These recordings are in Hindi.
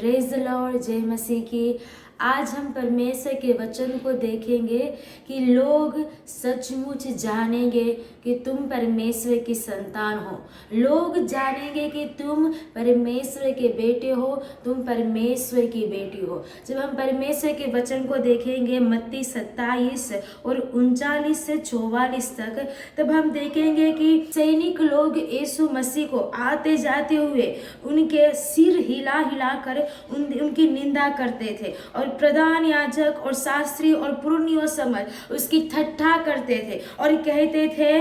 प्रेज द लॉर्ड, जय मसीह की। आज हम परमेश्वर के वचन को देखेंगे कि लोग सचमुच जानेंगे कि तुम परमेश्वर की संतान हो। लोग जानेंगे कि तुम परमेश्वर के बेटे हो, तुम परमेश्वर की बेटी हो। जब हम परमेश्वर के वचन को देखेंगे मत्ती 27 और 39 से 44 तक, तब हम देखेंगे कि सैनिक लोग यीशु मसीह को आते जाते हुए उनके सिर हिला हिला कर उनकी निंदा करते थे और प्रधान याजक और शास्त्री और पुरनियों समझ उसकी ठट्ठा करते थे और कहते थे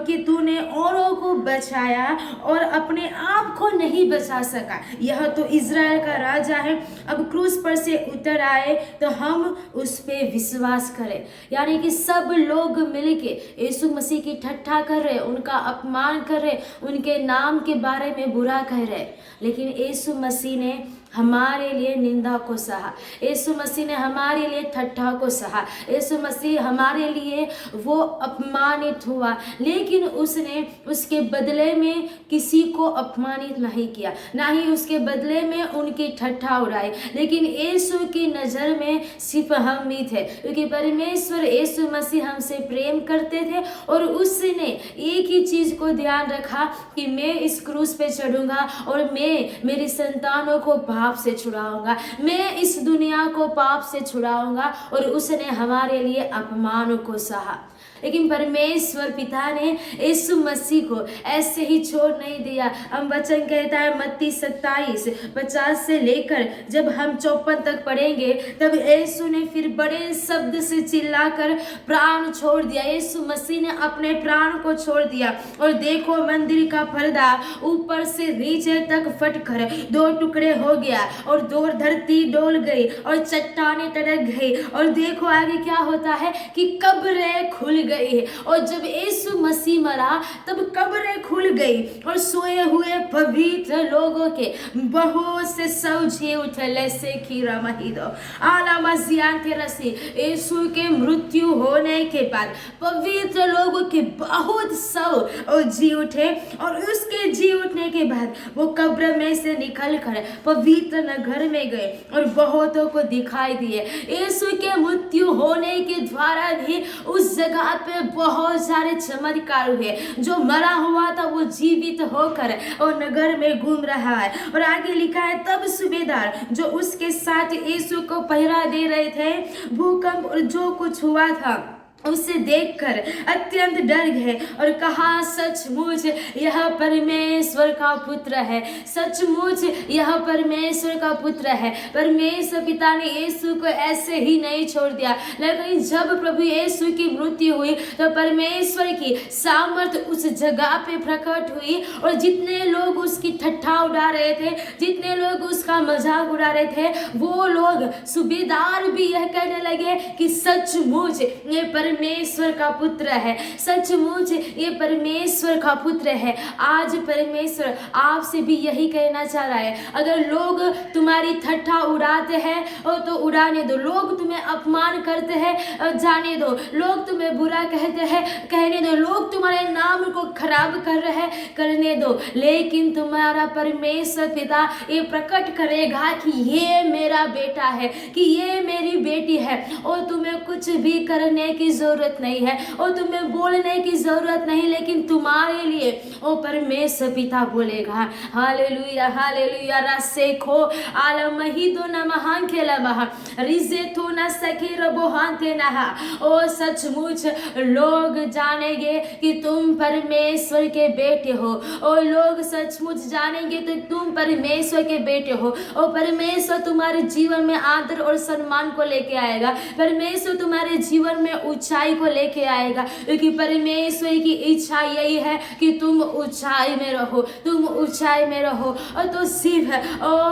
कि तूने औरों को बचाया और अपने आप को नहीं बचा सका। यह तो इज़राइल का राजा है, अब क्रूस पर से उतर आए तो हम उस पे विश्वास करें। यानी कि सब लोग मिलके यीशु मसीह की ठट्ठा कर रहे, उनका अपमान कर रहे, उनके नाम के बारे में बुरा कह रहे, लेकिन यीशु मसीह ने हमारे लिए निंदा को सहा। यीशु मसीह ने हमारे लिए ठट्ठा को सहा। यीशु मसीह हमारे लिए वो अपमानित हुआ, लेकिन उसने उसके बदले में किसी को अपमानित नहीं किया, ना ही उसके बदले में उनकी ठट्ठा उड़ाई। लेकिन यीशु की नज़र में सिर्फ हम ही थे, क्योंकि परमेश्वर यीशु मसीह हमसे प्रेम करते थे और उसने एक ही चीज़ को ध्यान रखा कि मैं इस क्रूस पे चढ़ूंगा और मैं मेरी संतानों को पाप से छुड़ाऊंगा, मैं इस दुनिया को पाप से छुड़ाऊंगा, और उसने हमारे लिए अपमान को सहा। लेकिन परमेश्वर पिता ने यीशु मसीह को ऐसे ही छोड़ नहीं दिया। हम वचन कहता है मत्ती 27:50 से लेकर जब हम 54 तक पढ़ेंगे, तब यीशु ने फिर बड़े शब्द से चिल्लाकर प्राण छोड़ दिया। यीशु मसीह ने अपने प्राण को छोड़ दिया और देखो मंदिर का पर्दा ऊपर से नीचे तक फटकर 2 टुकड़े हो गया और 2 धरती डोल गई और चट्टानें टरक गई। और देखो आगे क्या होता है कि कब्रें खुल गई, और जब यीशु मसीह मरा तब कब्रें खुल गई और सोए हुए पवित्र लोगों के बहुत से शव जी उठे। लेसे खीरा महिदो आला मसियान के रसी। यीशु के मृत्यु होने के बाद पवित्र लोगों के बहुत शव जी उठे, और उसके जी उठने के बाद वो कब्र में से निकल कर पवित्र नगर में गए और बहुतों को दिखाई दिए। यीशु के मृत्यु होने के द्वारा भी उस जगह पे बहुत सारे चमत्कार हुए। जो मरा हुआ था वो जीवित होकर और नगर में घूम रहा है। और आगे लिखा है तब सूबेदार जो उसके साथ यीशु को पहरा दे रहे थे, भूकंप और जो कुछ हुआ था उसे देखकर अत्यंत डर गए और कहा सचमुच यह परमेश्वर का पुत्र है, सचमुच यह परमेश्वर का पुत्र है। परमेश्वर पिता ने यीशु को ऐसे ही नहीं छोड़ दिया, लेकिन जब प्रभु यीशु की मृत्यु हुई तो परमेश्वर की सामर्थ उस जगह पे प्रकट हुई, और जितने लोग उसकी ठट्ठा उड़ा रहे थे, जितने लोग उसका मजाक उड़ा रहे थे, वो लोग सूबेदार भी यह कहने लगे कि सचमुच ये परमेश्वर का पुत्र है, सचमुच ये परमेश्वर का पुत्र है। आज परमेश्वर आपसे भी यही कहना चाह रहा है, अगर लोग तुम्हारी ठट्ठा उड़ाते हैं तो उड़ाने दो, लोग तुम्हें अपमान करते हैं जाने दो, लोग तुम्हें बुरा कहते हैं कहने दो, लोग तुम्हारे नाम को खराब कर रहे हैं करने दो, लेकिन तुम्हारा परमेश्वर पिता ये प्रकट करेगा कि ये मेरा बेटा है, कि ये मेरी बेटी है, और तुम्हें कुछ भी करने की जरूरत नहीं है और तुम्हें बोलने की जरूरत नहीं, लेकिन तुम्हारे लिए ओ परमेश्वर पिता बोलेगा। Hallelujah hallelujah. रसेखो आलमहिदो नमहान केलबहा रिजेतो न सखीर बोहांते नहा। ओ सचमुच लोग जानेंगे कि तुम परमेश्वर के बेटे हो, और लोग सचमुच जानेंगे तो तुम परमेश्वर के बेटे हो, और परमेश्वर तुम्हारे जीवन में आदर और सम्मान को लेके आएगा, परमेश्वर तुम्हारे जीवन में ऊंचाई को लेके आएगा, क्योंकि परमेश्वर की इच्छा यही है कि तुम ऊंचाई में रहो, तुम ऊंचाई में रहो। और तो सिर्फ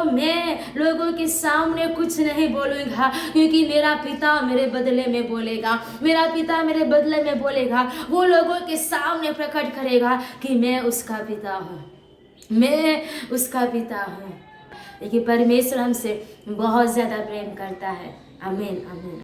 मैं लोगों के सामने कुछ नहीं बोलूँगा, क्योंकि मेरा पिता मेरे बदले में बोलेगा, मेरा पिता मेरे बदले में बोलेगा, वो लोगों के सामने प्रकट करेगा कि मैं उसका पिता हूँ, मैं उसका पिता हूँ। देखिए परमेश्वर हमसे बहुत ज़्यादा प्रेम करता है। आमीन आमीन।